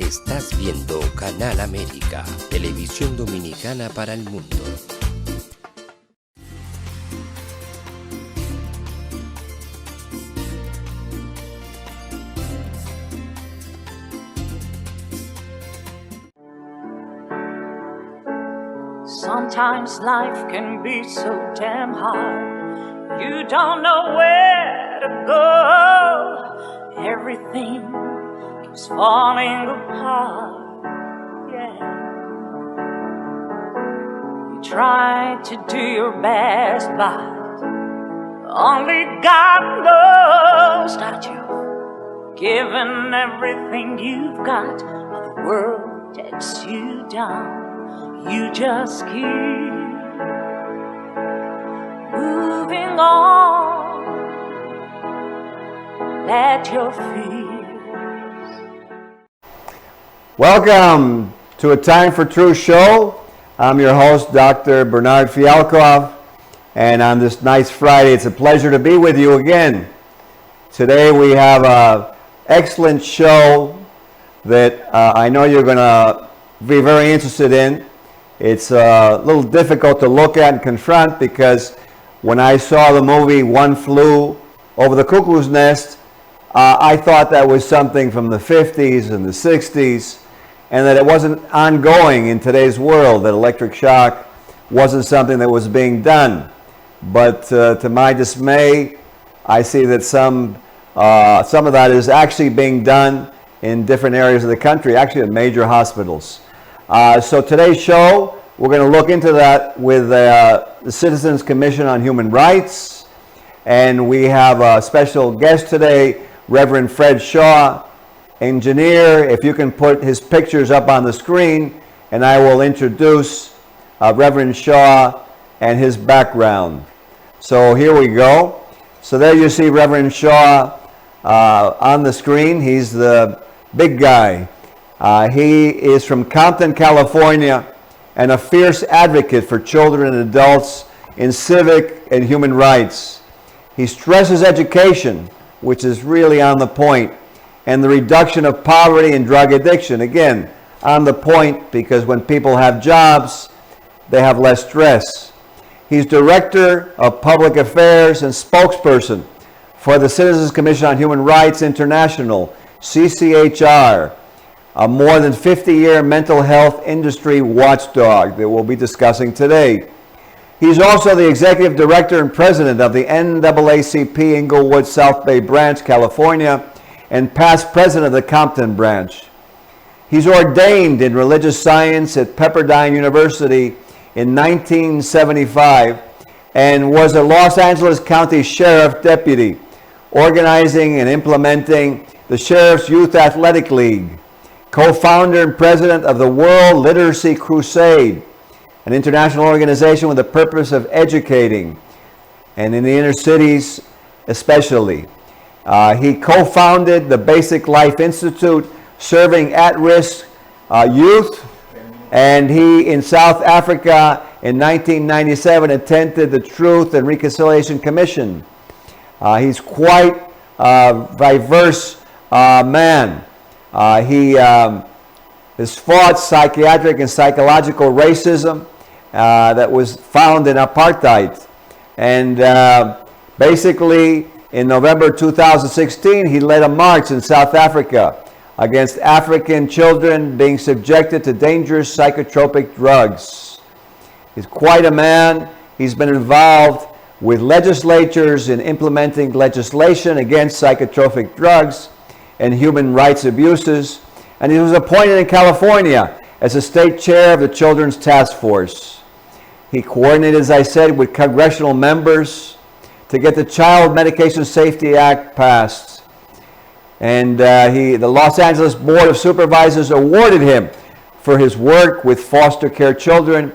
Estás viendo Canal América, televisión dominicana para el mundo. Sometimes life can be so damn hard. You don't know where to go. Everything keeps falling apart. Yeah. You try to do your best, but only God knows that you've given everything you've got, but the world takes you down. You just keep moving on. Let your fears. Welcome to A Time for Truth show. I'm your host, Dr. Bernard Fialkov, and on this nice Friday, it's a pleasure to be with you again. Today we have an excellent show that I know you're going to be very interested in. It's a little difficult to look at and confront because when I saw the movie One Flew Over the Cuckoo's Nest, I thought that was something from the 50s and the 60s, and that it wasn't ongoing in today's world, that electric shock wasn't something that was being done. But to my dismay, I see that some of that is actually being done in different areas of the country, actually in major hospitals. So today's show, we're going to look into that with the Citizens Commission on Human Rights. And we have a special guest today, Reverend Fred Shaw, engineer. If you can put his pictures up on the screen, and I will introduce Reverend Shaw and his background. So here we go. So there you see Reverend Shaw on the screen. He's the big guy. He is from Compton, California, and a fierce advocate for children and adults in civic and human rights. He stresses education, which is really on the point, and the reduction of poverty and drug addiction. Again, on the point, because when people have jobs, they have less stress. He's Director of Public Affairs and spokesperson for the Citizens Commission on Human Rights International, CCHR, a more than 50-year mental health industry watchdog that we'll be discussing today. He's also the Executive Director and President of the NAACP Inglewood South Bay Branch, California, and past President of the Compton Branch. He's ordained in religious science at Pepperdine University in 1975 and was a Los Angeles County Sheriff Deputy, organizing and implementing the Sheriff's Youth Athletic League, co-founder and president of the World Literacy Crusade, an international organization with the purpose of educating, and in the inner cities especially. He co-founded the Basic Life Institute, serving at-risk youth, and he, in South Africa in 1997, attended the Truth and Reconciliation Commission. He's quite a diverse man. He has fought psychiatric and psychological racism that was found in apartheid. And basically, in November 2016, he led a march in South Africa against African children being subjected to dangerous psychotropic drugs. He's quite a man. He's been involved with legislatures in implementing legislation against psychotropic drugs and human rights abuses, and he was appointed in California as a state chair of the Children's Task Force. He coordinated, as I said, with congressional members to get the Child Medication Safety Act passed. And the Los Angeles Board of Supervisors awarded him for his work with foster care children,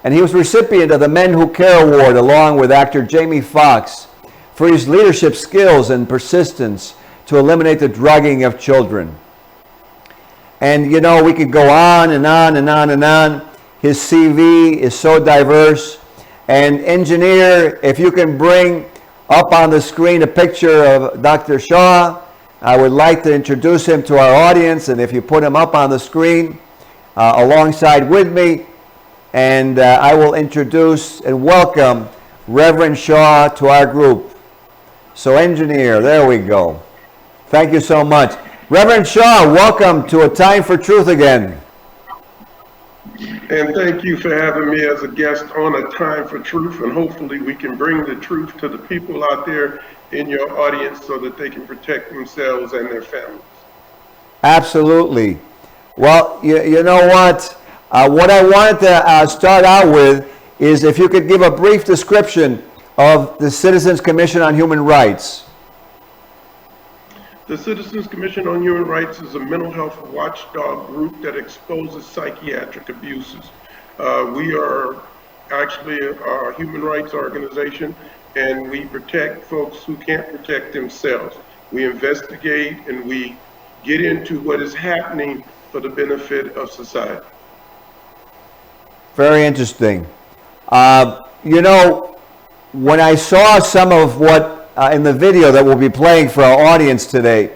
and he was recipient of the Men Who Care Award along with actor Jamie Foxx for his leadership skills and persistence to eliminate the drugging of children. And you know, we could go on and on and on and on. His CV is so diverse. And engineer, if you can bring up on the screen a picture of Dr. Shaw, I would like to introduce him to our audience, and if you put him up on the screen alongside with me, and I will introduce and welcome Reverend Shaw to our group. So engineer, there we go. Thank you so much. Reverend Shaw, welcome to A Time for Truth again. And thank you for having me as a guest on A Time for Truth, and hopefully we can bring the truth to the people out there in your audience so that they can protect themselves and their families. Absolutely. Well, you know what? What I wanted to start out with is if you could give a brief description of the Citizens Commission on Human Rights. The Citizens Commission on Human Rights is a mental health watchdog group that exposes psychiatric abuses. We are actually a human rights organization, and we protect folks who can't protect themselves. We investigate and we get into what is happening for the benefit of society. Very interesting. You know, when I saw some of what in the video that we'll be playing for our audience today,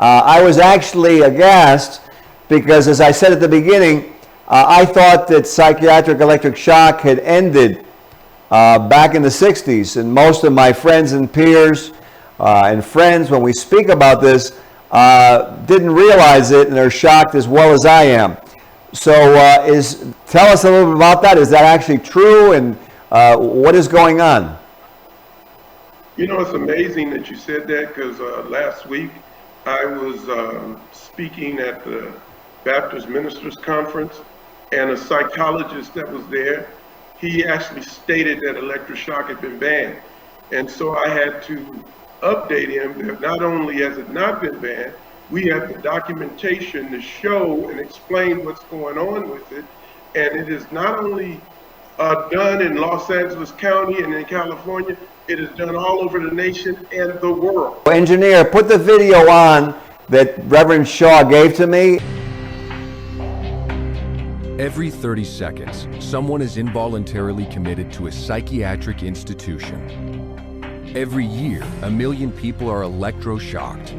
I was actually aghast because, as I said at the beginning, I thought that psychiatric electric shock had ended back in the 60s, and most of my friends and peers and friends, when we speak about this, didn't realize it, and they're shocked as well as I am. So tell us a little bit about that. Is that actually true, and what is going on? You know, it's amazing that you said that, because last week I was speaking at the Baptist Ministers Conference, and a psychologist that was there, he actually stated that electroshock had been banned. And so I had to update him that not only has it not been banned, we have the documentation to show and explain what's going on with it. And it is not only done in Los Angeles County and in California, it is done all over the nation and the world. Engineer, put the video on that Reverend Shaw gave to me. Every 30 seconds, someone is involuntarily committed to a psychiatric institution. Every year, 1 million people are electroshocked.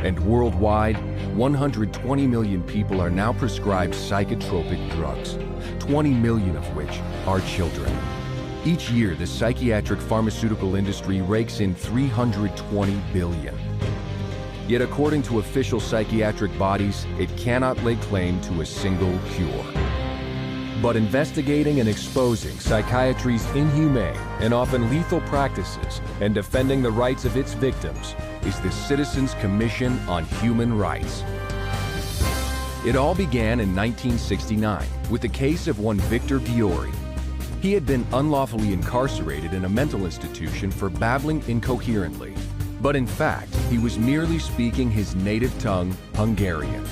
And worldwide, 120 million people are now prescribed psychotropic drugs, 20 million of which are children. Each year, the psychiatric pharmaceutical industry rakes in $320 billion. Yet according to official psychiatric bodies, it cannot lay claim to a single cure. But investigating and exposing psychiatry's inhumane and often lethal practices and defending the rights of its victims is the Citizens Commission on Human Rights. It all began in 1969 with the case of one Victor Giori. He had been unlawfully incarcerated in a mental institution for babbling incoherently. But in fact, he was merely speaking his native tongue, Hungarian.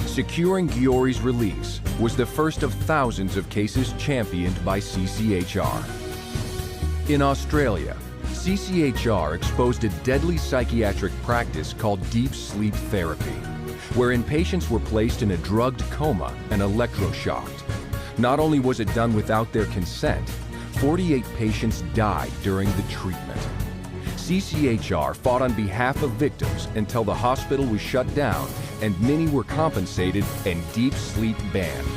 Securing Giori's release was the first of thousands of cases championed by CCHR. In Australia, CCHR exposed a deadly psychiatric practice called deep sleep therapy, wherein patients were placed in a drugged coma and electroshocked. Not only was it done without their consent, 48 patients died during the treatment. CCHR fought on behalf of victims until the hospital was shut down and many were compensated and deep sleep banned.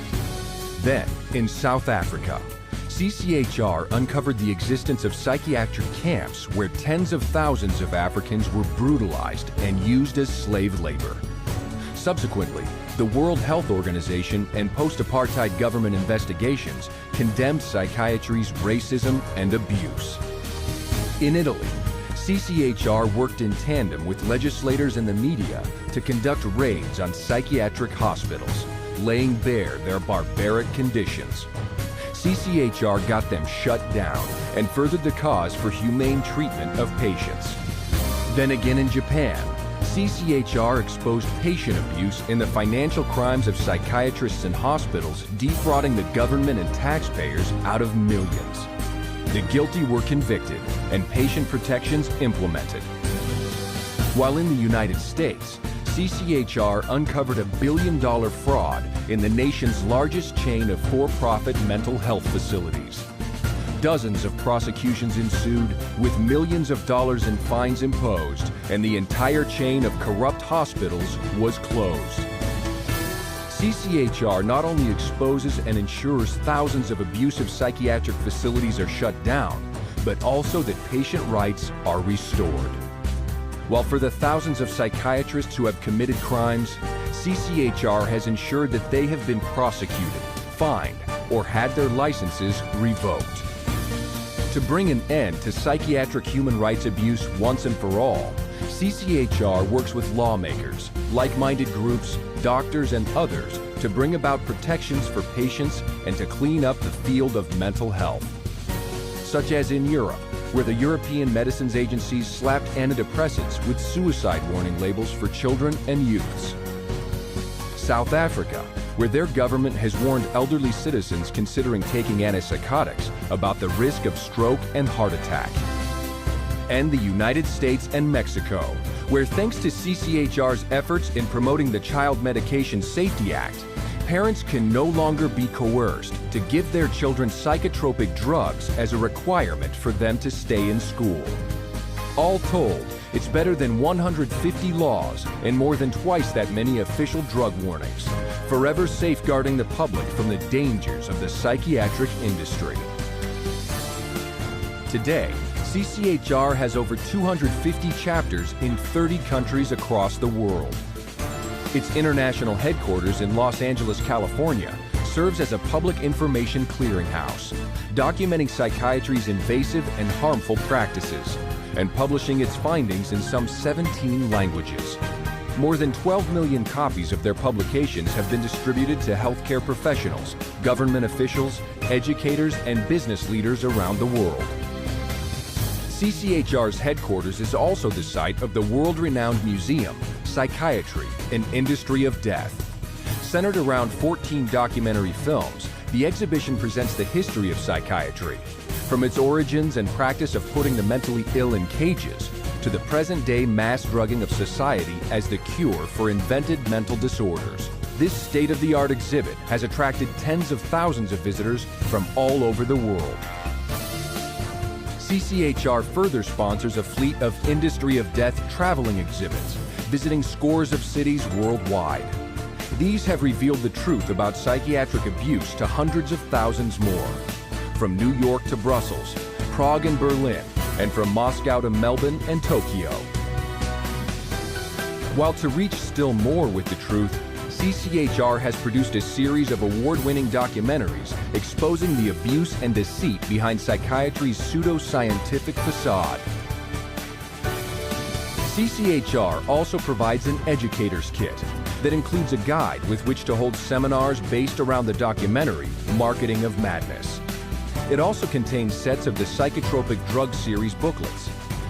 Then, in South Africa, CCHR uncovered the existence of psychiatric camps where tens of thousands of Africans were brutalized and used as slave labor. Subsequently, the World Health Organization and post-apartheid government investigations condemned psychiatry's racism and abuse. In Italy, CCHR worked in tandem with legislators and the media to conduct raids on psychiatric hospitals, laying bare their barbaric conditions. CCHR got them shut down and furthered the cause for humane treatment of patients. Then again in Japan, CCHR exposed patient abuse in the financial crimes of psychiatrists and hospitals, defrauding the government and taxpayers out of millions. The guilty were convicted and patient protections implemented. While in the United States, CCHR uncovered a $1 billion fraud in the nation's largest chain of for-profit mental health facilities. Dozens of prosecutions ensued, with millions of dollars in fines imposed, and the entire chain of corrupt hospitals was closed. CCHR not only exposes and ensures thousands of abusive psychiatric facilities are shut down, but also that patient rights are restored. While for the thousands of psychiatrists who have committed crimes, CCHR has ensured that they have been prosecuted, fined, or had their licenses revoked. To bring an end to psychiatric human rights abuse once and for all, CCHR works with lawmakers, like-minded groups, doctors, and others to bring about protections for patients and to clean up the field of mental health. Such as in Europe, where the European Medicines Agencies slapped antidepressants with suicide warning labels for children and youths. South Africa, where their government has warned elderly citizens considering taking antipsychotics about the risk of stroke and heart attack. And the United States and Mexico, where thanks to CCHR's efforts in promoting the Child Medication Safety Act, parents can no longer be coerced to give their children psychotropic drugs as a requirement for them to stay in school. All told, it's better than 150 laws and more than twice that many official drug warnings, forever safeguarding the public from the dangers of the psychiatric industry. Today, CCHR has over 250 chapters in 30 countries across the world. Its international headquarters in Los Angeles, California, serves as a public information clearinghouse, documenting psychiatry's invasive and harmful practices, and publishing its findings in some 17 languages. More than 12 million copies of their publications have been distributed to healthcare professionals, government officials, educators, and business leaders around the world. CCHR's headquarters is also the site of the world-renowned museum, Psychiatry, an Industry of Death. Centered around 14 documentary films, the exhibition presents the history of psychiatry, from its origins and practice of putting the mentally ill in cages, to the present-day mass drugging of society as the cure for invented mental disorders. This state-of-the-art exhibit has attracted tens of thousands of visitors from all over the world. CCHR further sponsors a fleet of Industry of Death traveling exhibits, visiting scores of cities worldwide. These have revealed the truth about psychiatric abuse to hundreds of thousands more. From New York to Brussels, Prague and Berlin, and from Moscow to Melbourne and Tokyo. While to reach still more with the truth, CCHR has produced a series of award-winning documentaries exposing the abuse and deceit behind psychiatry's pseudo-scientific facade. CCHR also provides an educator's kit that includes a guide with which to hold seminars based around the documentary Marketing of Madness. It also contains sets of the psychotropic drug series booklets,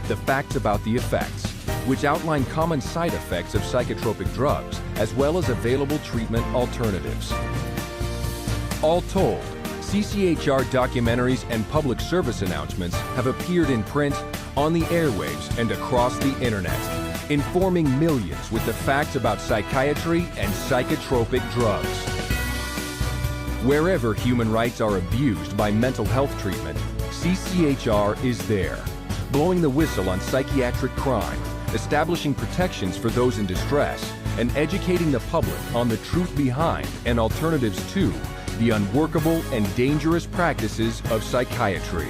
The Facts About the Effects, which outline common side effects of psychotropic drugs, as well as available treatment alternatives. All told, CCHR documentaries and public service announcements have appeared in print, on the airwaves, and across the internet, informing millions with the facts about psychiatry and psychotropic drugs. Wherever human rights are abused by mental health treatment, CCHR is there, blowing the whistle on psychiatric crime, establishing protections for those in distress, and educating the public on the truth behind and alternatives to the unworkable and dangerous practices of psychiatry.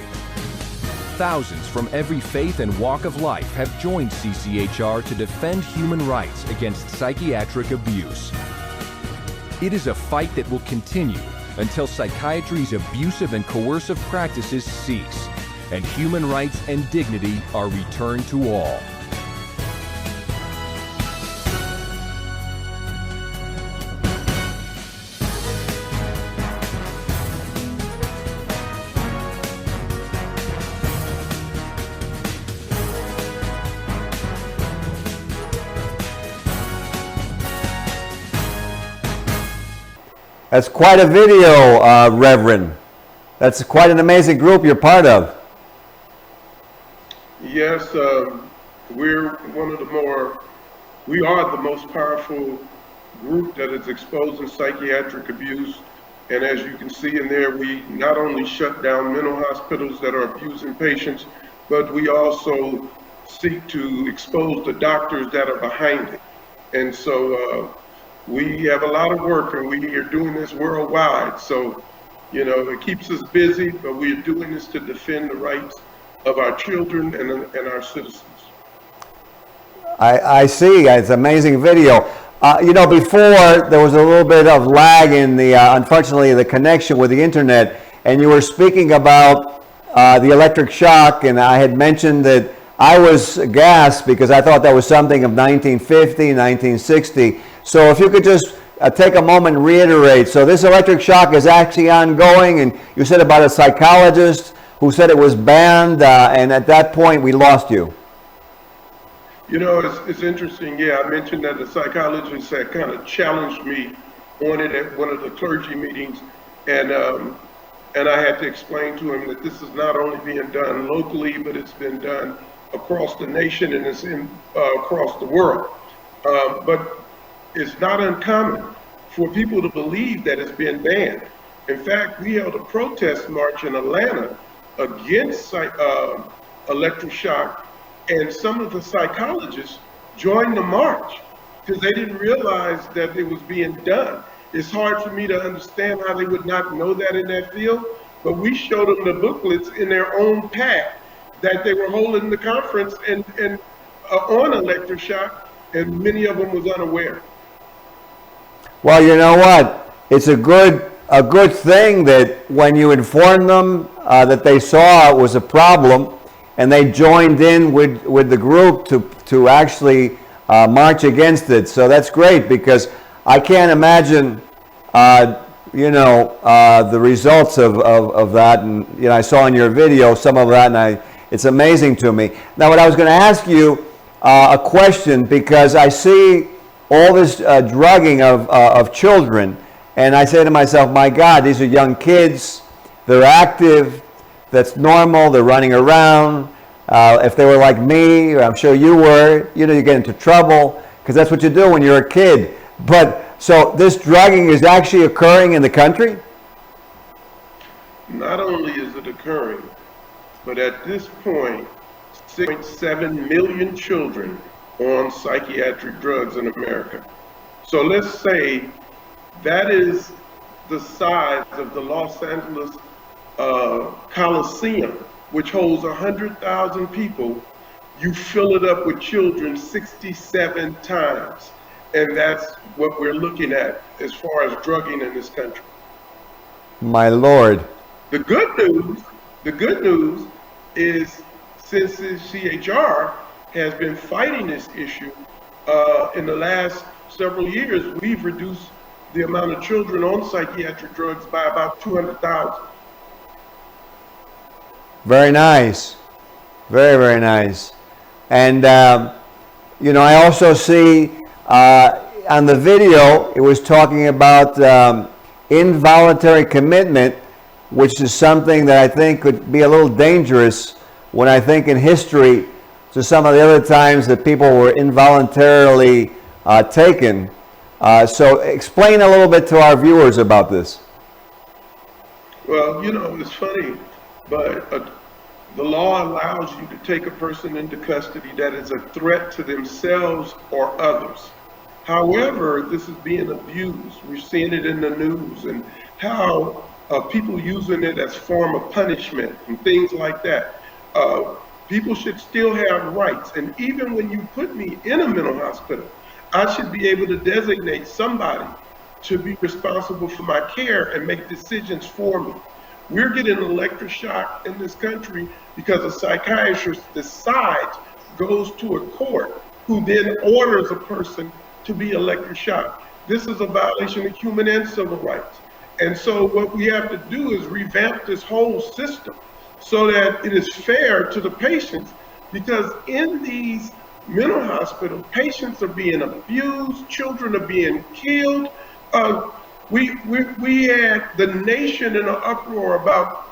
Thousands from every faith and walk of life have joined CCHR to defend human rights against psychiatric abuse. It is a fight that will continue until psychiatry's abusive and coercive practices cease, and human rights and dignity are returned to all. That's quite a video, Reverend. That's quite an amazing group you're part of. Yes, we are the most powerful group that is exposing psychiatric abuse And as you can see in there, we not only shut down mental hospitals that are abusing patients, but we also seek to expose the doctors that are behind it. And so we have a lot of work, and we are doing this worldwide. So, you know, it keeps us busy, but we're doing this to defend the rights of our children and our citizens. I see. It's an amazing video. You know, before there was a little bit of lag in the, unfortunately, the connection with the internet, and you were speaking about the electric shock, and I had mentioned that I was aghast because I thought that was something of 1950, 1960. So if you could just take a moment and reiterate. So this electric shock is actually ongoing, and you said about a psychologist who said it was banned, and at that point we lost you. You know, it's interesting. Yeah, I mentioned that the psychologist had kind of challenged me on it at one of the clergy meetings, and I had to explain to him that this is not only being done locally, but it's been done across the nation, and it's across the world. But it's not uncommon for people to believe that it's been banned. In fact, we held a protest march in Atlanta against electroshock, and some of the psychologists joined the march because they didn't realize that it was being done. It's hard for me to understand how they would not know that in that field, but we showed them the booklets in their own pack that they were holding the conference and on electroshock, and many of them was unaware. Well, you know what? It's a good thing that when you informed them that they saw it was a problem, and they joined in with the group to actually march against it. So that's great, because I can't imagine, you know, the results of that. And you know, I saw in your video some of that, and it's amazing to me. Now, what I was going to ask you a question, because I see all this drugging of children, and I say to myself, my God, these are young kids. They're active. That's normal. They're running around. If they were like me, I'm sure you were, you know, you get into trouble because that's what you do when you're a kid. But so this drugging is actually occurring in the country? Not only is it occurring, but at this point, 6.7 million children on psychiatric drugs in America. So let's say that is the size of the Los Angeles Coliseum, which holds 100,000 people. You fill it up with children 67 times. And that's what we're looking at as far as drugging in this country. My Lord. The good news is, since the CHR has been fighting this issue, in the last several years, we've reduced the amount of children on psychiatric drugs by about 200,000. Very nice. Very, very nice. And, you know, I also see on the video, it was talking about involuntary commitment, which is something that I think could be a little dangerous when I think in history to some of the other times that people were involuntarily taken. So explain a little bit to our viewers about this. Well, you know, it's funny, but the law allows you to take a person into custody that is a threat to themselves or others. However, this is being abused. We're seeing it in the news, and how people using it as form of punishment and things like that. People should still have rights. And even when you put me in a mental hospital, I should be able to designate somebody to be responsible for my care and make decisions for me. We're getting electroshock in this country because a psychiatrist decides, goes to a court, who then orders a person to be electroshocked. This is a violation of human and civil rights. And so what we have to do is revamp this whole system so that it is fair to the patients, because in these mental hospitals, patients are being abused, children are being killed. We had the nation in an uproar about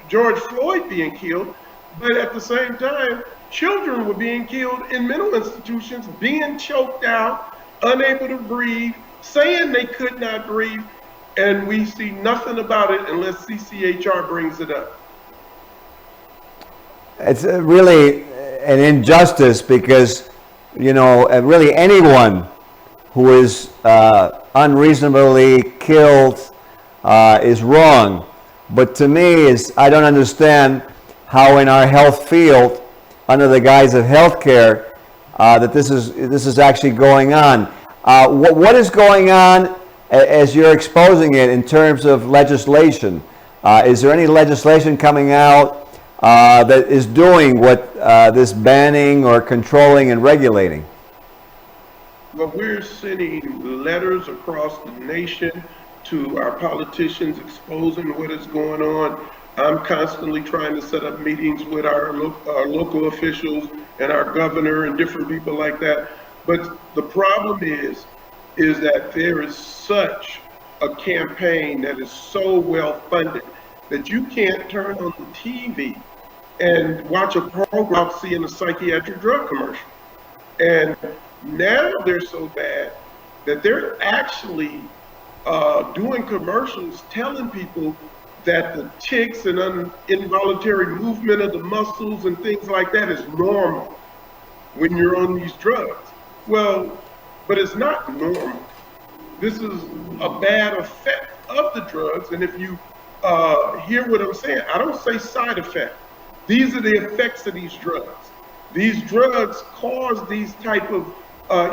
George Floyd being killed, but at the same time, children were being killed in mental institutions, being choked out, unable to breathe, saying they could not breathe. And we see nothing about it unless CCHR brings it up. It's really an injustice because, you know, really anyone who is unreasonably killed is wrong. But to me, I don't understand how in our health field, under the guise of healthcare, that this is actually going on. What is going on as you're exposing it in terms of legislation? Is there any legislation coming out that is doing what this banning or controlling and regulating? Well, we're sending letters across the nation to our politicians exposing what is going on. I'm constantly trying to set up meetings with our local officials and our governor and different people like that. But the problem is that there is such a campaign that is so well funded that you can't turn on the TV and watch a program without seeing a psychiatric drug commercial. And now they're so bad that they're actually doing commercials telling people that the tics and involuntary movement of the muscles and things like that is normal when you're on these drugs. Well, but it's not normal. This is a bad effect of the drugs. And if you hear what I'm saying, I don't say side effect. These are the effects of these drugs. These drugs cause these type of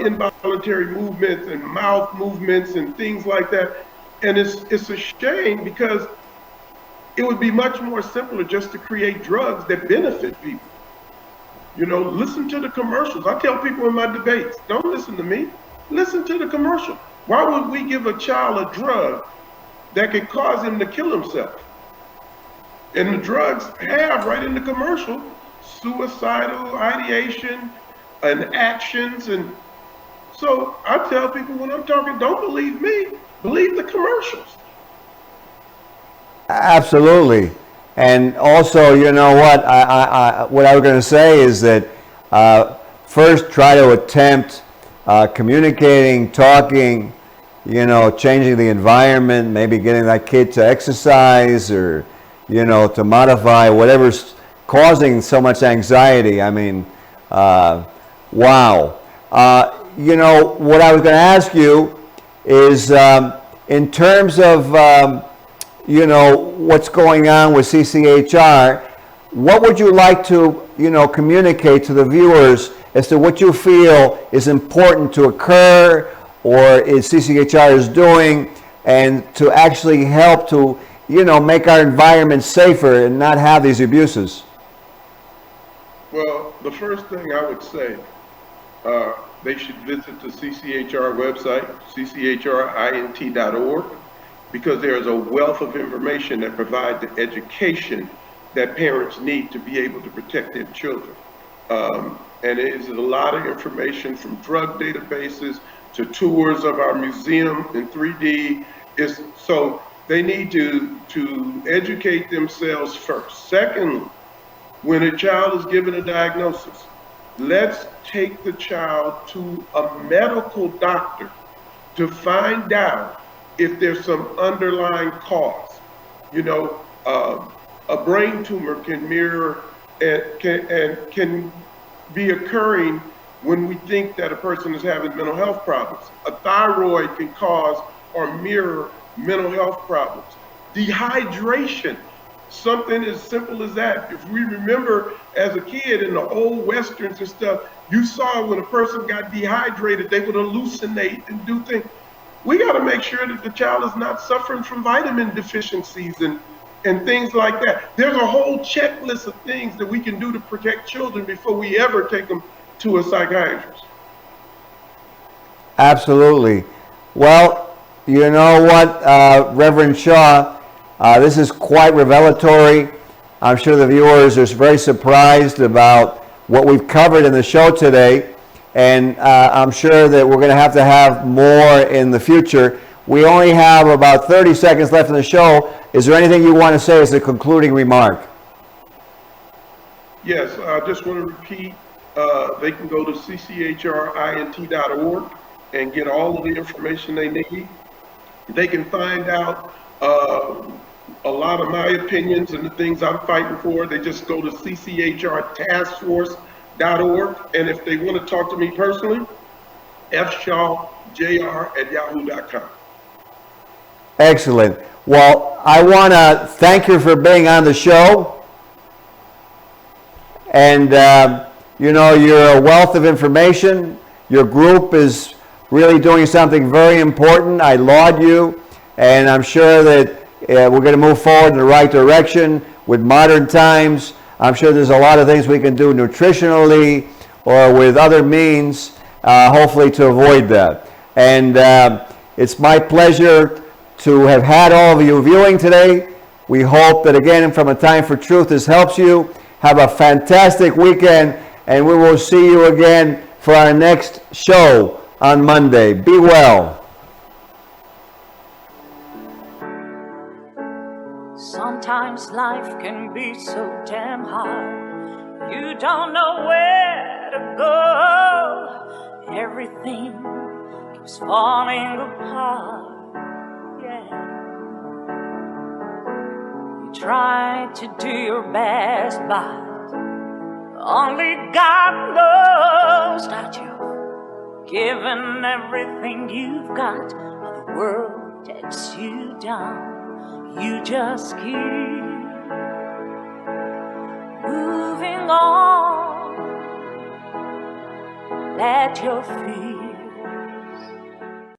involuntary movements and mouth movements and things like that. And it's a shame because it would be much more simpler just to create drugs that benefit people. You know, listen to the commercials. I tell people in my debates, don't listen to me, listen to the commercial. Why would we give a child a drug that could cause him to kill himself? And the drugs have right in the commercial suicidal ideation and actions. And so I tell people when I'm talking, don't believe me, believe the commercials. Absolutely. And also, you know what I was going to say is that first try to attempt communicating, talking, you know, changing the environment, maybe getting that kid to exercise or, you know, to modify whatever's causing so much anxiety. I mean, wow. You know, what I was going to ask you is in terms of you know, what's going on with CCHR, what would you like to, you know, communicate to the viewers as to what you feel is important to occur or is CCHR is doing and to actually help to, you know, make our environment safer and not have these abuses? Well, the first thing I would say, they should visit the CCHR website, cchrint.org. because there is a wealth of information that provides the education that parents need to be able to protect their children. And it is a lot of information from drug databases to tours of our museum in 3D. So they need to educate themselves first. Secondly, when a child is given a diagnosis, let's take the child to a medical doctor to find out if there's some underlying cause. You know, a brain tumor can mirror and can be occurring when we think that a person is having mental health problems. A thyroid can cause or mirror mental health problems. Dehydration, something as simple as that. If we remember as a kid in the old Westerns and stuff, you saw when a person got dehydrated, they would hallucinate and do things. We got to make sure that the child is not suffering from vitamin deficiencies and things like that. There's a whole checklist of things that we can do to protect children before we ever take them to a psychiatrist. Absolutely. Well, you know what, Reverend Shaw, this is quite revelatory. I'm sure the viewers are very surprised about what we've covered in the show today. And I'm sure that we're going to have more in the future. We only have about 30 seconds left in the show. Is there anything you want to say as a concluding remark? Yes, I just want to repeat, they can go to cchrint.org and get all of the information they need. They can find out a lot of my opinions and the things I'm fighting for. They just go to cchrtaskforce.org. And if they want to talk to me personally, fshawjr@yahoo.com. Excellent. Well, I want to thank you for being on the show. And, you're a wealth of information. Your group is really doing something very important. I laud you. And I'm sure that we're going to move forward in the right direction with modern times. I'm sure there's a lot of things we can do nutritionally or with other means, hopefully to avoid that. And it's my pleasure to have had all of you viewing today. We hope that, again, from A Time for Truth, this helps you. Have a fantastic weekend, and we will see you again for our next show on Monday. Be well. Sometimes life can be so damn hard. You don't know where to go. Everything keeps falling apart. Yeah. You try to do your best, but only God knows that you've given everything you've got. But the world takes you down. You just keep moving on. Let your feet